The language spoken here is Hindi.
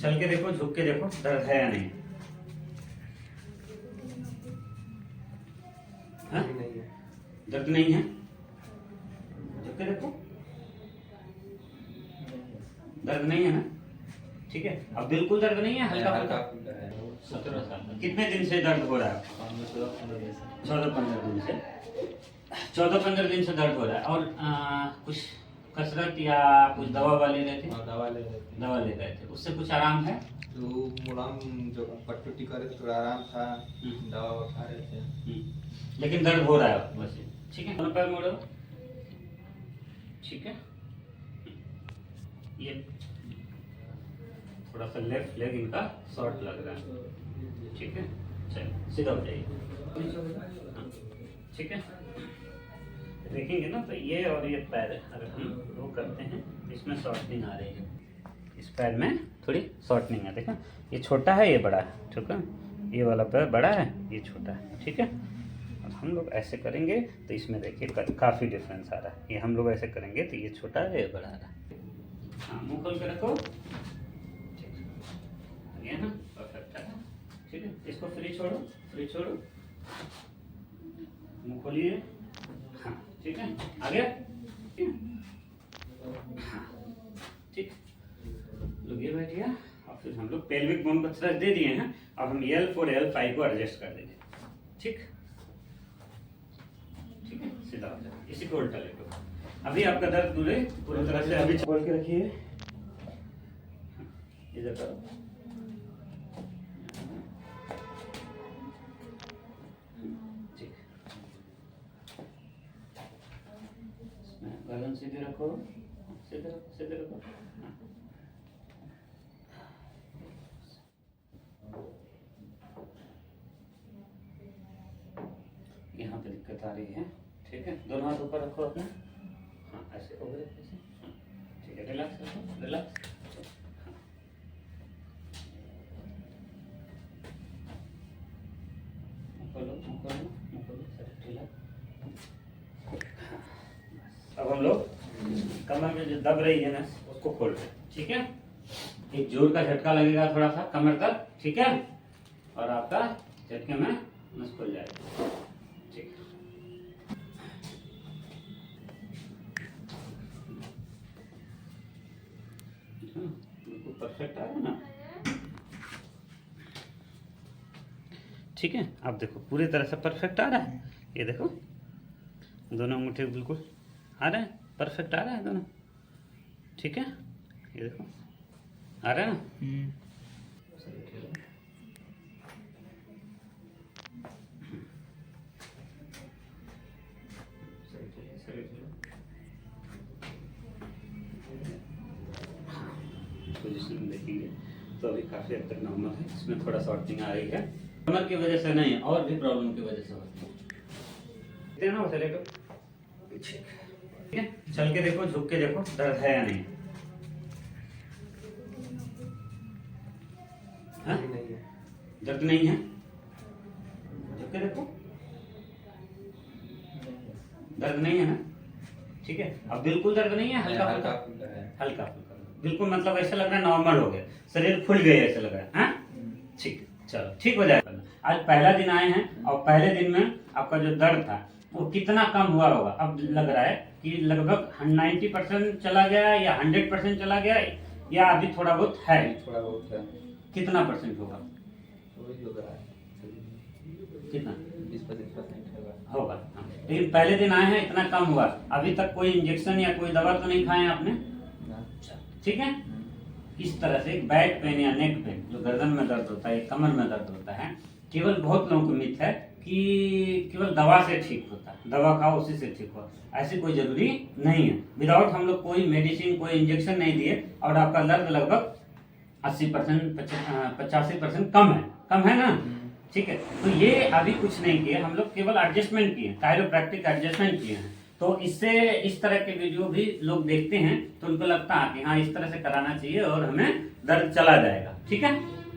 चल के देखो, झुक के देखो, दर्द है या नहीं? हाँ? दर्द नहीं है? झुक के देखो, दर्द नहीं है ना? ठीक है, अब बिल्कुल दर्द नहीं है, हल्का फुल्का है। 17 साल। कितने दिन से दर्द हो रहा है? 14-15 दिन से। 14-15 दिन से दर्द हो रहा है। और कुछ कसरत या कुछ दवा ले रहे थे? दवा ले रहे थे। दवा ले रहे थे, उससे कुछ आराम है? जो मुलाम जो पट्टी करे थे थोड़ा आराम था, दवा खा रहे थे। लेकिन दर्द हो रहा है वैसे। ठीक है, पैर मोड़ो। ठीक है, ये थोड़ा सा लेफ्ट लेग इनका शॉर्ट लग रहा है। ठीक है, चलिए सीधा हो जाइए। ठीक है, देखेंगे ना तो ये और ये पैर अगर हम वो करते हैं तो इसमें शॉर्टनिंग आ रही है। इस पैर में थोड़ी शॉर्टनिंग है, देखो ये छोटा है, ये बड़ा है। ठीक है, ये वाला पैर बड़ा है, ये छोटा है। ठीक है, और हम लोग ऐसे करेंगे तो इसमें देखिए काफ़ी डिफरेंस आ रहा है। ये हम लोग ऐसे करेंगे तो ये छोटा है, ये बड़ा है। हाँ, मुँह खोल के रखो। ये ना परफेक्ट है। ठीक है, इसको फ्री छोड़ो, फ्री छोड़ो, मुँह खोलिए। हाँ ठीक है, आ गया? हाँ ठीक, लोग ये बैठ गया। और फिर हम लोग पेल्विक बोन को थ्रस्ट दे दिए हैं। अब हम L4 L5 को एडजस्ट कर देंगे। ठीक, ठीक है, सीधा हो जाए, इसी को उल्टा लेके। अभी आपका दर्द पूरी तरह से अभी खोल के रखिए, इधर करो। ठीक, गर्दन सीधे रखो, सीधे रखो, सीधे रखो। यहाँ पे दिक्कत आ रही है। ठीक है, दोनों हाथ ऊपर रखो अपने। हाँ ऐसे हो गए, ऐसे। ठीक है, रिलैक्स रखो, रिलैक्स। अब हम लोग कमर में जो दब रही है ना उसको खोल रहे हैं। ठीक है, एक जोर का झटका लगेगा थोड़ा सा कमर तक। ठीक है, और आपका झटके में नस खुल जाएगा। ठीक, बिल्कुल परफेक्ट आ रहा है ना? ठीक है, आप देखो पूरी तरह से परफेक्ट आ रहा है। ये देखो दोनों अंगूठे बिल्कुल आ रहे हैं, परफेक्ट आ रहा है दोनों। ठीक है, ये देखो आ रहा है ना? पोजीशन देखेंगे तो अभी काफ़ी हद तक नॉर्मल है। इसमें थोड़ा शॉर्टिंग आ रही है, कमर की वजह से नहीं, और भी प्रॉब्लम की वजह से होती है ना। चले तो ठीक है, चल के देखो, झुक के देखो, दर्द है या नहीं? हाँ? दर्द नहीं है? झुक के देखो, दर्द नहीं है ना? ठीक है, अब बिल्कुल दर्द नहीं है, हल्का फुल्का है। हल्का फुल्का बिल्कुल, मतलब ऐसा लग रहा है नॉर्मल हो गया, शरीर खुल गया ऐसा लग रहा है। हाँ ठीक, चलो ठीक हो जाएगा। आज पहला दिन आए हैं और पहले दिन में आपका जो दर्द था वो कितना कम हुआ होगा? अब लग रहा है कि लगभग 90% चला गया या 100% चला गया, या अभी थोड़ा बहुत है? थोड़ा बहुत है। कितना परसेंट होगा? कितना? 20-25% होगा। लेकिन पहले दिन आए हैं, इतना कम हुआ। अभी तक कोई इंजेक्शन या कोई दवा तो नहीं खाए आपने? ठीक है, इस तरह से बैक पेन या नेक पेन, जो गर्दन में दर्द होता है, कमर में दर्द होता है, केवल बहुत लोगों को मिथ है कि केवल दवा से ठीक होता है, दवा खाओ उसी से ठीक हो। ऐसी कोई जरूरी नहीं है। विदाउट हम लोग कोई मेडिसिन, कोई इंजेक्शन नहीं दिए और आपका दर्द लगभग 80% 85% कम है ना? ठीक है, तो ये अभी कुछ नहीं किए, हम लोग केवल एडजस्टमेंट किए, कायरोप्रैक्टिक एडजस्टमेंट किए हैं। तो इससे इस तरह के वीडियो भी लोग देखते हैं तो उनको लगता है कि हाँ इस तरह से कराना चाहिए और हमें दर्द चला जाएगा। ठीक है।